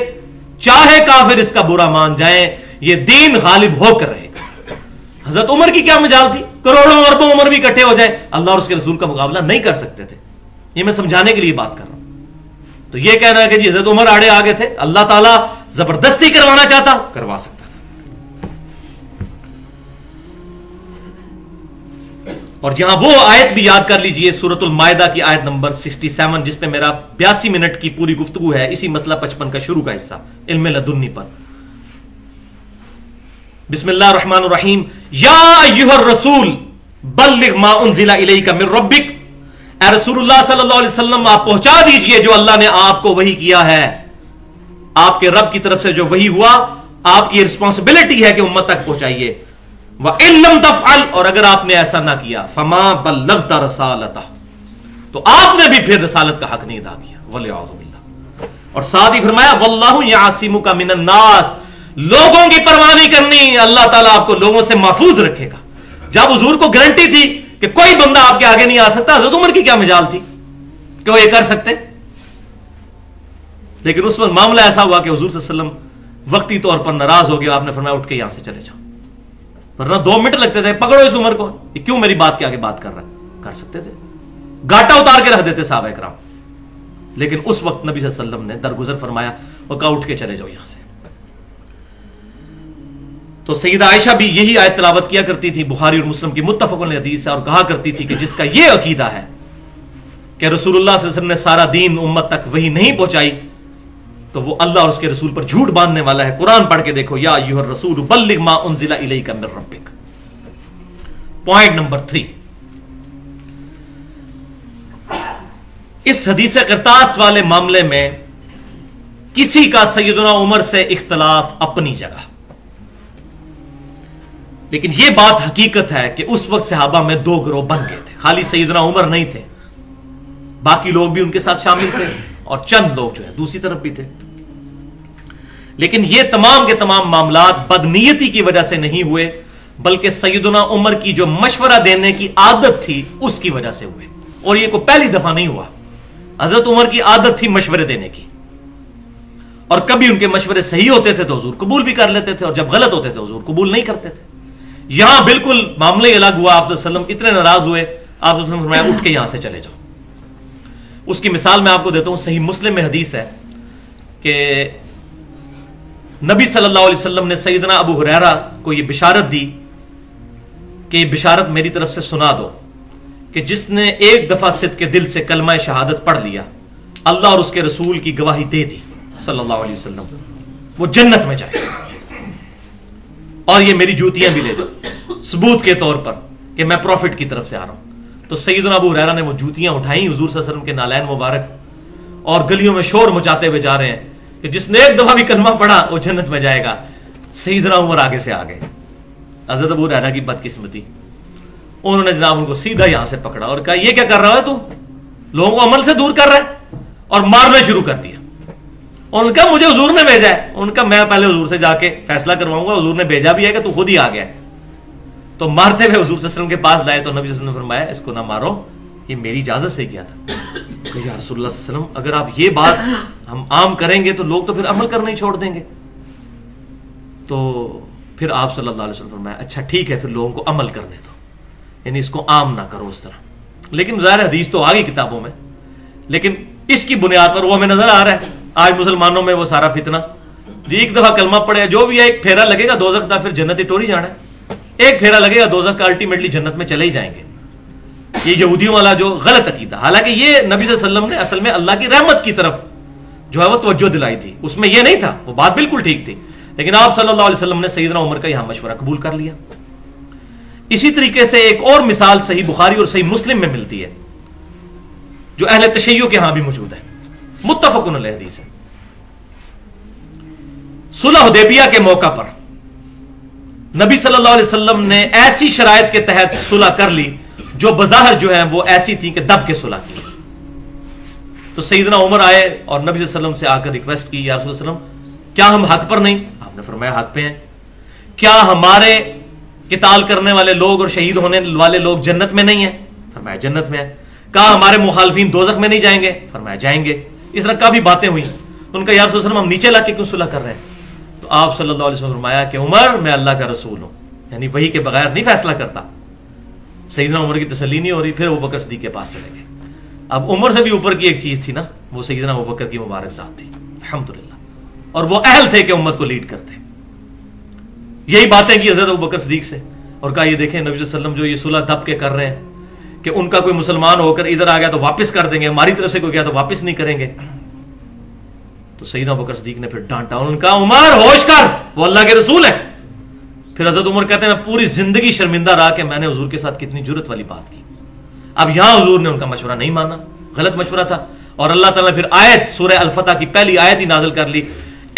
چاہے کافر اس کا برا مان جائیں، یہ دین غالب ہو کر رہے گا۔ حضرت عمر کی کیا مجال تھی؟ کروڑوں اربوں عمر بھی اکٹھے ہو جائیں، اللہ اور اس کے رسول کا مقابلہ نہیں کر سکتے تھے۔ یہ میں سمجھانے کے لیے بات کر رہا ہوں۔ تو یہ کہنا ہے کہ جی حضرت عمر آڑے آگے تھے، اللہ تعالیٰ زبردستی کروانا چاہتا کروا سکتا تھا۔ اور یہاں وہ آیت بھی یاد کر لیجئے، سورۃ المائدہ کی آیت نمبر 67، جس پہ میرا 82 منٹ کی پوری گفتگو ہے، اسی مسئلہ 55 کا شروع کا حصہ علم لدنی پر۔ بسم اللہ الرحمن الرحیم، یا ایھا الرسول بلغ ما انزل الیک من ربک، اے رسول اللہ صلی اللہ علیہ وسلم آپ پہنچا دیجئے جو اللہ نے آپ کو وحی کیا ہے، آپ کے رب کی طرف سے جو وحی ہوا، آپ کی رسپانسبلٹی ہے کہ امت تک پہنچائیے۔ وَإِن لَّمْ تَفْعَلْ، اور اگر آپ نے ایسا نہ کیا، فَمَا بَلَّغْتَ رَسَالَتَهُ، तो आपने भी फिर रसालत का हक नहीं अदा किया, वलियाउज़ु बिल्लाह। और साथ ही फरमाया वल्लाहु यासिमुका मिनन नास, लोगों की परवाह नहीं करनी, अल्लाह ताला आपको लोगों से महफूज रखेगा। जब हुजूर को गारंटी थी कि कोई बंदा आपके आगे नहीं आ सकता, हज़रत उमर की क्या मजाल थी कि वो ये कर सकते, लेकिन उस वक्त मामला ऐसा हुआ कि हुजूर सल्लल्लाहु अलैहि वसल्लम वक्ती तौर पर नाराज हो गया। आपने फरमाया उठ के यहां से चले जाओ, वरना 2 मिनट लगते थे, पकड़ो इस उमर को, ये क्यों मेरी बात के आगे बात कर रहा है, कर सकते थे, गाटा उतार के रख देते साहबा इकराम। लेकिन उस वक्त नबी सल्लल्लाहु अलैहि वसल्लम ने दरगुजर फरमाया और कहा उठ के चले जाओ यहां से। तो सैयदा आयशा भी यही आयत तिलावत किया करती थी, बुखारी और मुस्लिम की मुत्तफ़क़ुन हदीस है, और कहा करती थी कि जिसका यह अकीदा है कि रसूलुल्लाह सल्लल्लाहु अलैहि वसल्लम ने सारा दीन उम्मत तक वही नहीं पहुंचाई, तो वो अल्लाह और उसके रसूल पर झूठ बांधने वाला है। कुरान पढ़ के देखो, या अय्युहर रसूल बल्लिग मा उनज़िला इलैका मिर रब्बिक। पॉइंट नंबर 3, इस हदीस क़िरतास वाले मामले में किसी का सैयदना उमर से इख्तलाफ अपनी जगह, लेकिन यह बात हकीकत है कि उस वक्त सहाबा में 2 गिरोह बन गए थे। खाली सैयदना उमर नहीं थे, बाकी लोग भी उनके साथ शामिल थे और चंद लोग जो है दूसरी तरफ भी थे। लेकिन ये तमाम के तमाम मामलात बदनीयती की वजह से नहीं हुए, बल्कि सैयदना उमर की जो मशवरा देने की आदत थी उसकी वजह से हुए। और ये कोई पहली दफा नहीं हुआ, हजरत उमर की आदत थी मशवरे देने की, और कभी उनके मशवरे सही होते थे तो हुजूर कबूल भी कर लेते थे, और जब गलत होते थे हुजूर कबूल नहीं करते थे। यहां बिल्कुल मामले अलग हुआ। आप सल्लम इतने नाराज हुए, आप फरमाया उठ के यहां से चले जाओ। उसकी मिसाल मैं आपको देता हूं, सही मुस्लिम में हदीस है कि नबी सल्लल्लाहु अलैहि वसल्लम ने सैयदना अबू हुरैरा को यह बिशारत दी कि बिशारत मेरी तरफ से सुना दो कि जिसने एक दफा सिद्क़ के दिल से कलमा शहादत पढ़ लिया, अल्लाह और उसके रसूल की गवाही दे दी सल्लल्लाहु अलैहि वसल्लम, वो जन्नत में जाए, और ये मेरी जूतियां भी ले दो सबूत के तौर पर कि मैं प्रॉफिट की तरफ से आ रहा हूं। तो सैयदना अबू हुरैरा ने वो जूतियां उठाई हुजूर सल्लल्लाहु अलैहि वसल्लम के नालैन मुबारक, और गलियों में शोर मचाते हुए जा रहे हैं कि जिसने एक दफा भी कलमा पढ़ा वो जन्नत में जाएगा। सैयदना उमर आगे से आ गए। हज़रत अबू हुरैरा की बदकिस्मती, उन्होंने जनाब उनको सीधा यहां से पकड़ा और कहा ये क्या कर रहा है तू, लोगों को अमल से दूर कर रहा है, और मारना शुरू कर दिया। उनका मुझे हुजूर ने भेजा है। उनका मैं पहले हुजूर से जाके फैसला करवाऊंगा, हुजूर ने भेजा भी है कि तू खुद ही आ गया। तो मारते हुए हुजूर सल्लल्लाहु अलैहि वसल्लम के पास लाए तो नबी सल्लल्लाहु अलैहि वसल्लम ने फरमाया इसको ना मारो, ये मेरी इजाजत से किया था। कि या रसूलुल्लाह सल्लल्लाहु अलैहि वसल्लम, अगर आप ये बात हम आम करेंगे तो लोग तो फिर अमल करना ही छोड़ देंगे। तो फिर आप सल्लल्लाहु अलैहि वसल्लम फरमाया अच्छा ठीक है, फिर लोगों को अमल करने दो, यानी इसको आम ना करो उस तरह। लेकिन ज़ाहिर हदीस तो आ गई किताबों में, लेकिन इसकी बुनियाद पर वो हमें नजर आ रहा है आज मुसलमानों में वो सारा फितना, एक दफा कलमा पड़े जो भी है, एक फेरा लगेगा दोजख का, फिर जन्नत ही टोरी जाना है, एक फेरा लगेगा दोजख का, अल्टीमेटली जन्नत में चले ही जाएंगे। ये यहूदियों वाला जो गलत अकीदा, हालांकि ये नबी सल्लल्लाहु अलैहि वसल्लम ने असल में अल्लाह की रहमत की तरफ जो है वो तवज्जो दिलाई थी, उसमें ये नहीं था, वो बात बिल्कुल ठीक थी। लेकिन आप सल्लल्लाहु अलैहि वसल्लम ने सैयदना उमर का यहां मशवरा कबूल कर लिया। इसी तरीके से एक और मिसाल सही बुखारी और सही मुस्लिम में मिलती है, जो अहले तशय्यो के यहां भी मौजूद है, मुत्तफ़क़ुन अलैह हदीस है। सुलह हुदैबिया के मौका पर नबी सल्लल्लाहु अलैहि वसल्लम ने ऐसी शराइत के तहत सुलह कर ली जो बज़ाहिर जो है वो ऐसी थी कि दब के सुलह की। तो सैयदना उमर आए और नबी सल्लल्लाहु अलैहि वसल्लम से आकर रिक्वेस्ट की, या रसूल सल्लल्लाहु अलैहि वसल्लम क्या हम हक पर नहीं? आपने फरमाया हक पे हैं। क्या हमारे किताल करने वाले लोग और शहीद होने वाले लोग जन्नत में नहीं है? फरमाया जन्नत में है। कहा हमारे मुखालफीन दोजख में नहीं जाएंगे? फरमाया जाएंगे। इस तरह काफी बातें हुई। उनका या रसूल सल्लल्लाहु अलैहि वसल्लम हम नीचे लाके क्यों सुलह कर रहे हैं? तो आप सल्लल्लाहु अलैहि वसल्लम फरमाया कि उमर मैं अल्लाह का रसूल हूं, यानी वही के बगैर नहीं फैसला करता। सैयदना उमर की तसल्ली नहीं हो रही, फिर अबू बकर सिद्दीक के पास चले गए। अब उमर से भी ऊपर की एक चीज थी ना, वो सैयदना अबू बकर की मुबारक जात थी अल्हम्दुलिल्लाह, और वो अहल थे कि उम्मत को लीड करते। यही बातें की हजरत अबू बकर सिद्दीक से और कहा ये देखें नबी सल्लल्लाहु अलैहि वसल्लम जो ये सुलह दब के कर रहे हैं कि उनका कोई मुसलमान होकर इधर आ गया तो वापस कर देंगे, हमारी तरफ से कोई गया तो वापस नहीं करेंगे। तो सैयदना अबू बकर सिद्दीक ने फिर डांटा, उन्होंने कहा उमर होश कर, वो अल्लाह के रसूल है। फिर हजरत उमर कहते हैं मैं पूरी जिंदगी शर्मिंदा रहा कि मैंने हुजूर के साथ कितनी जुर्रत वाली बात की। अब यहां हुजूर ने उनका मशवरा नहीं माना, गलत मशवरा था, और अल्लाह ताला ने फिर आयत सूरह अल फतह की पहली आयत ही नाजिल कर ली,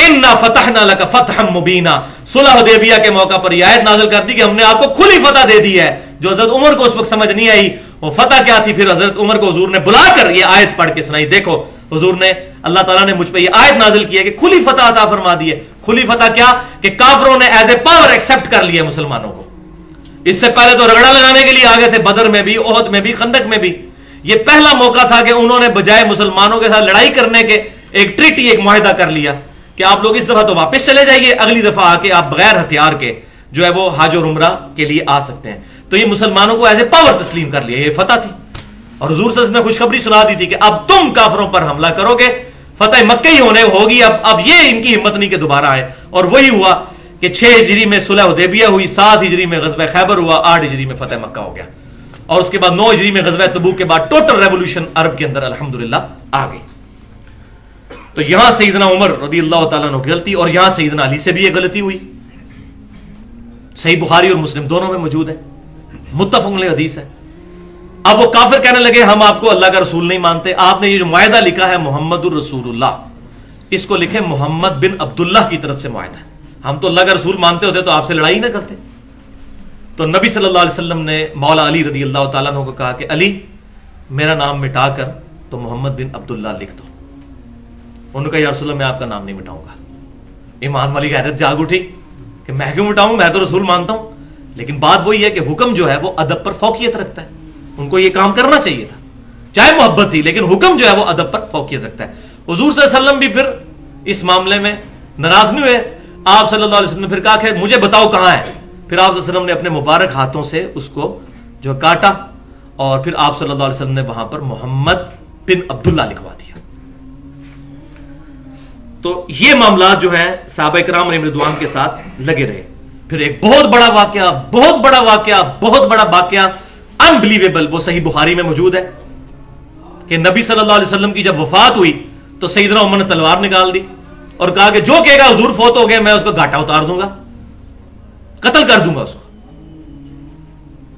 इन्ना फतहना लका फतहम मुबीना। सुलह हुदैबिया के मौका पर यह आयत नाजिल कर दी कि हमने आपको खुली फतह दे दी है। जो हजरत उमर को उस वक्त समझ नहीं आई, वो फतह क्या थी? फिर हजरत उमर को हुजूर ने बुलाकर ये आयत पढ़ के सुनाई। देखो हुजूर ने, अल्लाह ताला ने मुझ पे ये आयत नाजिल की है कि खुली फतह अता फरमा दी है। खुली फतह क्या? कि काफरों ने एज ए पावर एक्सेप्ट कर लिया मुसलमानों को। इससे पहले तो रगड़ा लगाने के लिए आ गए थे, बदर में भी, ओहद में भी, खंदक में भी। ये पहला मौका था कि उन्होंने बजाय मुसलमानों के साथ लड़ाई करने के एक ट्रीटी, एक मुआहिदा कर लिया कि आप लोग इस दफा तो वापस चले जाइए, अगली दफा आके आप बगैर हथियार के जो है वो हज और उम्रा के लिए आ सकते हैं। तो ये मुसलमानों को एज ए पावर तस्लीम कर लिया, ये फतह थी। और हुजूर सल्लल्लाहु अलैहि वसल्लम ने खुशखबरी सुना दी थी कि अब तुम काफरों पर हमला करोगे, फतह मक्के ही होने होगी। अब ये इनकी हिम्मत नहीं कि दोबारा आए। और वही हुआ कि 6 हिजरी में सुलह हुदैबिया हुई, 7 हिजरी में गज़वा खैबर हुआ, 8 हिजरी में फतह मक्का हो गया। और उसके बाद 9 हिजरी में गज़वा तबूक के बाद टोटल रेवोल्यूशन अरब के अंदर अल्हम्दुलिल्लाह आ गई। तो यहां सैयदना उमर रज़ियल्लाहु ताला अन्हु की गलती, और यहां सैयदना अली से भी यह गलती हुई। सही बुखारी और मुस्लिम दोनों में मौजूद है, मुत्तफ़क़ अलैह हदीस है। अब वो काफिर कहने लगे हम आपको अल्लाह का रसूल नहीं मानते। आपने ये जो मुआहिदा लिखा है मुहम्मदुर रसूलुल्लाह, इसको लिखे मोहम्मद बिन अब्दुल्लाह की तरफ से मुआहिदा है। हम तो अल्लाह का रसूल मानते होते तो आपसे लड़ाई ना करते। तो नबी सल्लल्लाहु अलैहि वसल्लम ने मौला अली रज़ियल्लाहु ताला अन्हु को कहा कि अली, मेरा नाम मिटाकर तो मोहम्मद बिन अब्दुल्लाह लिख दो। उन्होंने कहा या रसूल मैं आपका नाम नहीं मिटाऊंगा। ईमान वाली गैरत जाग उठी कि मैं क्यों मिटाऊं, मैं तो रसूल मानता हूं। लेकिन बात वही है कि हुक्म जो है वो अदब पर फौकियत रखता है। उनको ये काम करना चाहिए था, चाहे मोहब्बत थी, लेकिन हुक्म जो है वो अदब पर फौकियत रखता है। हुजूर सल्लल्लाहु अलैहि वसल्लम भी फिर इस मामले में नाराज नहीं हुए। आप सल्लल्लाहु अलैहि वसल्लम ने फिर कहा कि मुझे बताओ कहां है। फिर आप सल्लल्लाहु अलैहि वसल्लम ने अपने मुबारक हाथों से उसको जो काटा, और फिर आप सल्लल्लाहु अलैहि वसल्लम ने वहां पर मोहम्मद बिन अब्दुल्लाह लिखवा दिया। तो ये मामला जो है सहाबा किराम रिज़वान के साथ लगे रहे। फिर एक बहुत बड़ा वाकया, बहुत बड़ा वाकया, बहुत बड़ा वाकया, अनबिलीवेबल, वो सही बुखारी में मौजूद है कि नबी सल्लल्लाहु अलैहि वसल्लम की जब वफात हुई तो सैयदना उमर ने तलवार निकाल दी और कहा कि जो कहेगा हुजूर फौत हो गए मैं उसको घाटा उतार दूंगा, कत्ल कर दूंगा उसको।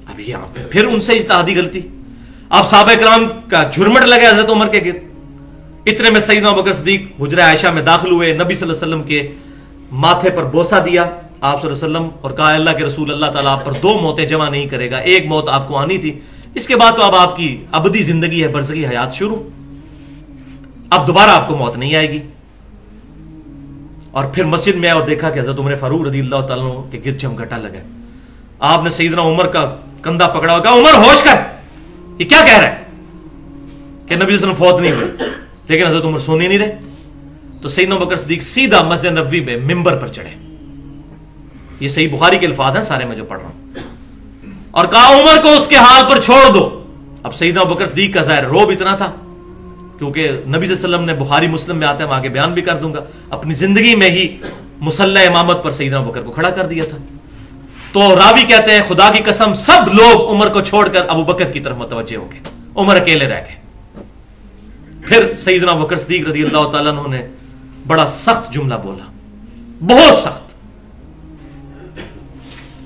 अब यहां पे फिर उनसे इज्तिहादी गलती। अब सहाबा किराम का झुरमट लगा हजरत उमर के गिर्द। इतने में सैयदना अबू बकर सिद्दीक हुजरा आयशा में दाखिल हुए, नबी सल्लल्लाहु अलैहि वसल्लम के माथे पर बोसा दिया आप सल्लल्लाहु अलैहि वसल्लम, और कहा अल्लाह के रसूल, अल्लाह ताला आप पर 2 मौतें जमा नहीं करेगा, एक मौत आपको आनी थी, इसके बाद तो अब आपकी अबदी जिंदगी है, बरज़खी हयात शुरू, अब दोबारा आपको मौत नहीं आएगी। और फिर मस्जिद में आया और देखा कि हज़रत उमर फारूक रज़ियल्लाहु ताला अन्हु के गिरद झमघटा लगा। आपने सैयदना उमर का कंधा पकड़ा और कहा उमर होश कर, ये क्या कह रहा है कि नबी सल्लल्लाहु अलैहि वसल्लम फौत नहीं हुए। लेकिन हज़रत उमर सोने नहीं रहे। तो सैयदना अबू बकर सिद्दीक सीधा मस्जिद नबवी में मिंबर पर चढ़े, ये सही बुखारी के अल्फाज हैं सारे मैं जो पढ़ रहा हूं, और कहा उमर को उसके हाल पर छोड़ दो। अब सैयदना अबू बकर सिद्दीक का ज़ाहिर रोब इतना था, क्योंकि नबी सल्लल्लाहु अलैहि वसल्लम ने, बुखारी मुस्लिम में आता है, मैं आगे बयान भी कर दूंगा, अपनी जिंदगी में ही मुसल्ला इमामत पर सैयदना अबू बकर को खड़ा कर दिया था। तो रावी कहते हैं खुदा की कसम सब लोग उमर को छोड़कर अबू बकर की तरफ मुतवज्जे हो गए, उमर अकेले रह गए। फिर सैयदना अबू बकर सिद्दीक रज़ियल्लाहु ताला अन्हु ने बड़ा सख्त जुमला बोला, बहुत सख्त,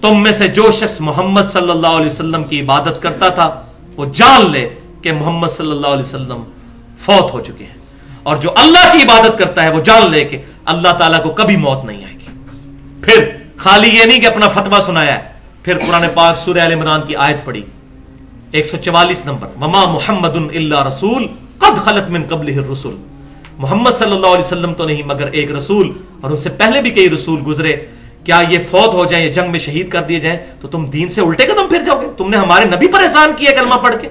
तुम में से जो शख्स मोहम्मद सल्लल्लाहु अलैहि वसल्लम की इबादत करता था वो जान ले कि मोहम्मद सल्लल्लाहु अलैहि वसल्लम फौत हो चुके हैं, और जो अल्लाह की इबादत करता है वो जान ले कि अल्लाह ताला को कभी मौत नहीं आएगी। फिर खाली ये नहीं कि अपना फतवा सुनाया, फिर कुरान पाक सूरह आल इमरान की आयत पढ़ी 144 नंबर, वमा मुहम्मदुन इल्ला रसूल कद खलत मिन क़ब्लिहि रुसूल, मोहम्मद सल्लल्लाहु अलैहि वसल्लम तो नहीं मगर एक रसूल, और उनसे पहले भी कई रसूल गुजरे। क्या ये फौत हो जाए, ये जंग में शहीद कर दिए जाएं तो तुम दीन से उल्टे कदम फिर जाओगे? तुमने हमारे नबी पर एहसान किया कलमा पढ़ के,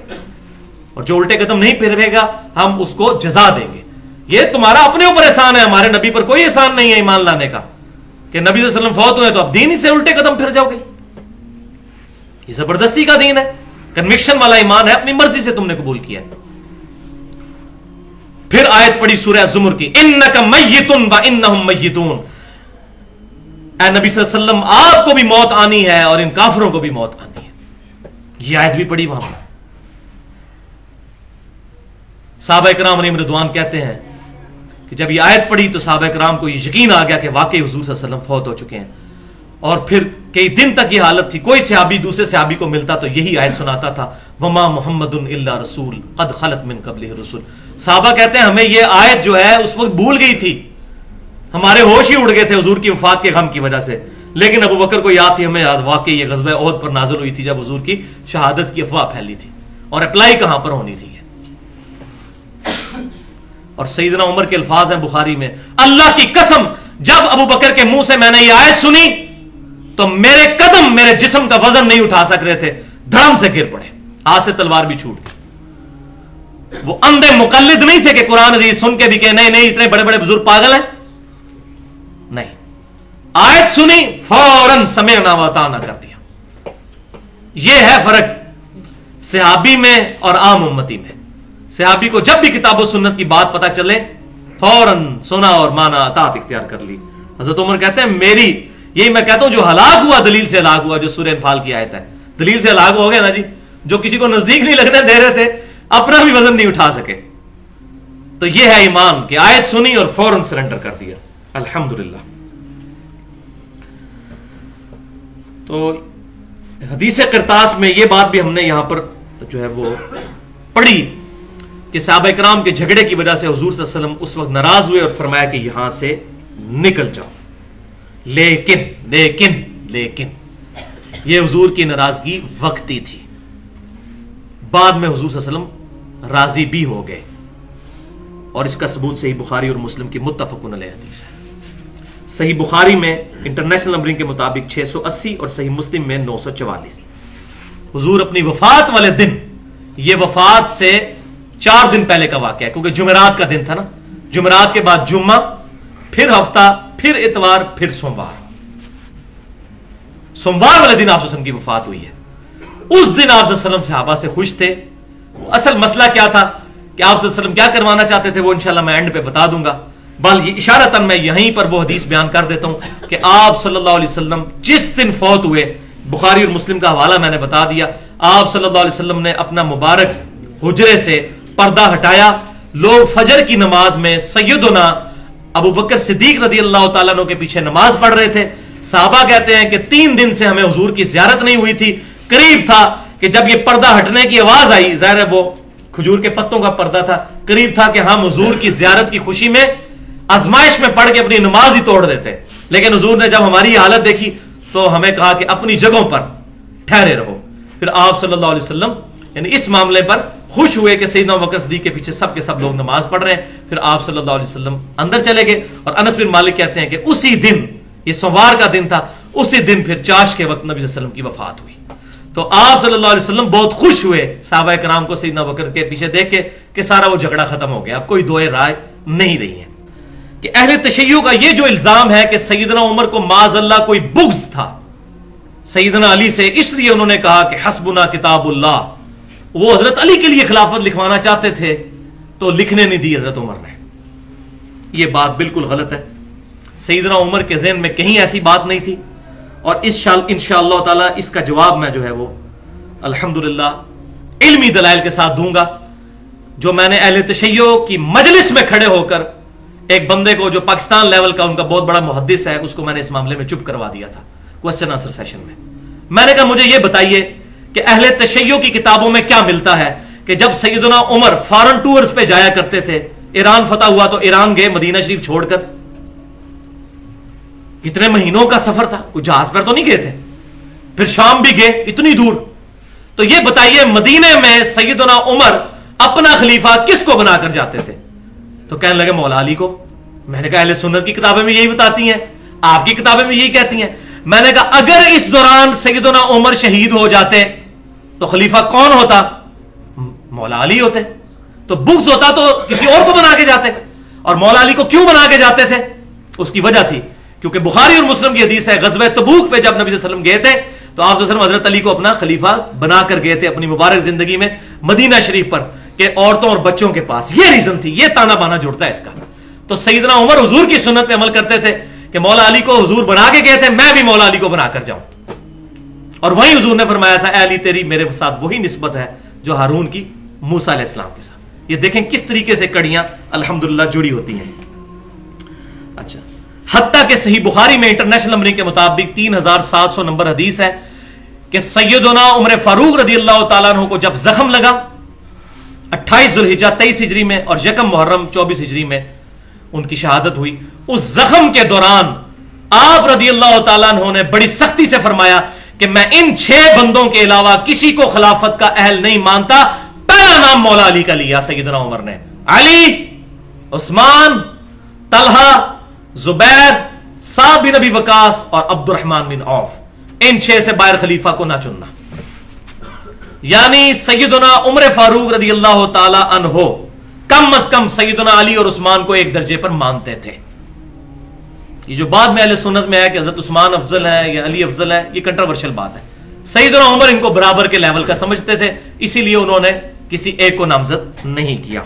और जो उल्टे कदम नहीं फिरेगा हम उसको जजा देंगे। ये तुम्हारा अपने ऊपर एहसान है, हमारे नबी पर कोई एहसान नहीं है ईमान लाने का, कि नबी सल्लल्लाहु अलैहि वसल्लम फौत हुए तो अब दीन से उल्टे कदम फिर जाओगे। ये जबरदस्ती का दीन है, कन्विक्शन वाला ईमान है, अपनी मर्जी से तुमने कबूल किया है। फिर आयत पढ़ी सूरह ज़ुमर की, इन्नका मय्यितुन व इन्नहुम मय्यितून, ऐ नबी सल्लल्लाहु अलैहि वसल्लम आपको भी मौत आनी है और इन काफिरों को भी मौत आनी है। ये आयत भी पढ़ी वहां पर। सहाबा किराम रिज़वान कहते हैं कि जब ये आयत पढ़ी तो सहाबा किराम को ये यकीन आ गया कि वाकई हुजूर सल्लल्लाहु अलैहि वसल्लम फौत हो चुके हैं। और फिर कई दिन तक ये हालत थी, कोई सहाबी दूसरे सहाबी को मिलता तो यही आयत सुनाता था, वमा मुहम्मदुन इल्ला रसूल कद खलत मिन क़ब्लिहि रुसूल। सहाबा कहते हैं हमें ये आयत जो है उस वक्त भूल गई थी, हमारे होश ही उड़ गए थे हुजूर की वफात के गम की वजह से, लेकिन अबू बकर को याद थी, हमें याद वाकई ये ग़ज़वा ओहद पर नाज़िल हुई थी जब हुजूर की शहादत की अफवाह फैली थी, और अप्लाई कहां पर होनी थी। और सैयदना उमर के अल्फाज हैं बुखारी में, अल्लाह की कसम जब अबू बकर के मुंह से मैंने ये आयत सुनी तो मेरे कदम मेरे जिस्म का वजन नहीं उठा सक रहे थे, धड़म से गिर पड़े, हाथ से तलवार भी छूट गई। वो अंधे मुकल्लिद नहीं थे कि कुरान हदीस सुन के भी कहे नहीं नहीं इतने बड़े बड़े बुजुर्ग पागल हैं, नहीं, आयत सुनी फौरन समेअना व अताअना कर दिया। यह है फर्क सहाबी में और आम उम्मती में। सहाबी को जब भी किताब और सुन्नत की बात पता चले फौरन सुना और माना, अतात इख्तियार कर ली। हजरत उमर कहते हैं मेरी, यही मैं कहता हूं जो हलाक हुआ दलील से हलाक हुआ, जो सूरह अनफाल की आयत है, दलील से हलाक हो गया ना जी, जो किसी को नजदीक नहीं लगने दे रहे थे, अपना भी वजन नहीं उठा सके। तो यह है ईमान कि आयत सुनी और फौरन सरेंडर कर दिया, अल्हम्दुलिल्लाह। तो हदीस किरतास में यह बात भी हमने यहां पर जो है वो पढ़ी कि सहाबा इकराम के झगड़े की वजह से हुजूर सल्लल्लाहु अलैहि वसल्लम उस वक्त नाराज हुए और फरमाया कि यहां से निकल जाओ, लेकिन लेकिन लेकिन यह हुजूर की नाराजगी वक्ती थी, बाद में हुजूर सल्लल्लाहु अलैहि वसल्लम राजी भी हो गए। और इसका सबूत सही बुखारी और मुस्लिम की मुत्तफकुन अलैह हदीस है। सही बुखारी में इंटरनेशनल नंबरिंग के मुताबिक 680 और सही मुस्लिम में 944। हुजूर अपनी वफात वाले दिन, यह वफात से 4 दिन पहले का वाकया है, क्योंकि जुमेरात का दिन था ना, जुमेरात के बाद जुम्मा, फिर हफ्ता, फिर इतवार, फिर सोमवार। सोमवार वाले दिन आप की वफात हुई है। उस दिन आप सहाबा से खुश थे। असल मसला क्या था कि आप क्या करवाना चाहते थे वो इंशाल्लाह मैं एंड पे बता दूंगा, बल ये इशारतन मैं यहीं पर वो हदीस बयान कर देता हूं कि आप सल्लल्लाहु अलैहि वसल्लम जिस दिन फौत हुए, बुखारी और मुस्लिम का हवाला मैंने बता दिया, आप सल्लल्लाहु अलैहि वसल्लम ने अपना मुबारक हुजरे से पर्दा हटाया, लोग फजर की नमाज में सैयदना अबू बकर सिद्दीक रदी अल्लाह तआला अन्हु के पीछे नमाज पढ़ रहे थे। साहबा कहते हैं कि 3 दिन से हमें हुजूर की ज़ियारत नहीं हुई थी, करीब था कि जब ये पर्दा हटने की आवाज आई, जाहिर है वो खजूर के पत्तों का पर्दा था, करीब था कि हम हुजूर की ज़ियारत की खुशी में आजमाइश में पढ़ के अपनी नमाज ही तोड़ देते। लेकिन हुजूर ने जब हमारी हालत देखी तो हमें कहा कि अपनी जगहों पर ठहरे रहो। फिर आप सल्लल्लाहु अलैहि वसल्लम यानी इस मामले पर खुश हुए कि सैयदना अबू बकर सिद्दीक के पीछे सब के सब लोग नमाज पढ़ रहे हैं। फिर आप सल्लल्लाहु अलैहि वसल्लम अंदर चले गए और अनस बिन मालिक कहते हैं कि उसी दिन, ये सोमवार का दिन था, उसी दिन फिर चाश के वक्त नबी सल्लल्लाहु अलैहि वसल्लम की वफात हुई। तो आप सल्लल्लाहु अलैहि वसल्लम बहुत खुश हुए सहाबा कराम को सैयदना अबू बकर के पीछे देख के कि सारा वो झगड़ा खत्म हो गया, अब कोई दो राय नहीं रही है। कि अहले तशय्युअ का ये जो इल्जाम है कि सैयदना उमर को माज़अल्लाह कोई बुग़्ज़ था सैयदना अली से, इसलिए उन्होंने कहा कि हस्बुना किताबुल्लाह, वो हजरत अली के लिए खिलाफत लिखवाना चाहते थे तो लिखने नहीं दी हजरत उमर ने। यह बात बिल्कुल गलत है। सैयदना उमर के ज़हन में कहीं ऐसी बात नहीं थी और इंशाअल्लाह ताला इसका जवाब मैं जो है वो अल्हम्दुलिल्लाह इल्मी दलाइल के साथ दूंगा, जो मैंने अहले तशय्युअ की मजलिस में खड़े होकर एक बंदे को जो पाकिस्तान लेवल का उनका बहुत बड़ा मुहद्दिस है उसको मैंने इस मामले में चुप करवा दिया था क्वेश्चन आंसर सेशन में। मैंने कहा मुझे यह बताइए कि अहले तशय्युअ की किताबों में क्या मिलता है कि जब सैयदना उमर फॉरेन टूर्स पे जाया करते थे, ईरान फतह हुआ तो ईरान गए मदीना शरीफ छोड़कर, कितने महीनों का सफर था, कोई जहाज पर तो नहीं गए थे, फिर शाम भी गए इतनी दूर। तो यह बताइए मदीने में सैयदना उमर अपना खलीफा किसको बनाकर जाते थे? तो कहने लगे मौला अली को। मैंने कहा अहले सुन्नत की किताबें में यही बताती हैं, आपकी किताबें में यही कहती हैं। मैंने कहा अगर इस दौरान सैयदना उमर शहीद हो जाते तो खलीफा कौन होता? मौला अली होते। तो बुग़्ज़ होता तो किसी और को बना के जाते। और मौला अली को क्यों बना के जाते थे? उसकी वजह थी क्योंकि बुखारी और मुस्लिम की हदीस है, ग़ज़वा तबूक पे जब नबी सल्लल्लाहु अलैहि वसल्लम गए थे तो आप हजरत अली को अपना खलीफा बनाकर गए थे अपनी मुबारक जिंदगी में मदीना शरीफ पर के औरतों और बच्चों के पास। यह रीजन थी, यह ताना बाना जुड़ता है इसका। तो सैयदना उमर हुजूर की सुन्नत पे अमल करते थे कि मौला अली को हुजूर बना के गए थे, मैं भी मौला अली को बनाकर जाऊं। और वही हुजूर ने फरमाया था, ए अली तेरी मेरे साथ वही निस्बत है जो हारून की मूसा अलैहिस्सलाम के साथ। ये देखें किस तरीके से कड़ियां अल्हम्दुलिल्लाह जुड़ी होती हैं। अच्छा, हत्ता के सही बुखारी में इंटरनेशनल नंबरिंग के मुताबिक 3700 नंबर हदीस है कि सैयदना उमर फारूक रदी अल्लाह तआला अन्हु को जब जख्म लगा 28 ज़ुल्हिज्जा 23 हिजरी में और यकम मुहर्रम 24 हिजरी में उनकी शहादत हुई। उस जख्म के दौरान आप रदी अल्लाह तआला अन्हु ने बड़ी सख्ती से फरमाया कि मैं इन 6 बंदों के अलावा किसी को खिलाफत का अहल नहीं मानता पहला नाम मौला अली का लिया सैयदना उमर ने। अली, उस्मान, तलहा, जुबैर, साद बिन अबी वकास और अब्दुर्रहमान बिन औफ, इन 6 से बाहर खलीफा को ना चुनना। यानी सैयदना उमर फारूक रदी अल्लाह ताला अन्हो कम अज कम सैयदना अली और उस्मान को एक दर्जे पर मानते थे। ये जो बाद में अहले सुन्नत में है कि हजरत उस्मान अफजल है या अली अफजल है, ये कंट्रोवर्शियल बात है। सैयदना उमर इनको बराबर के लेवल का समझते थे, इसीलिए उन्होंने किसी एक को नामजद नहीं किया।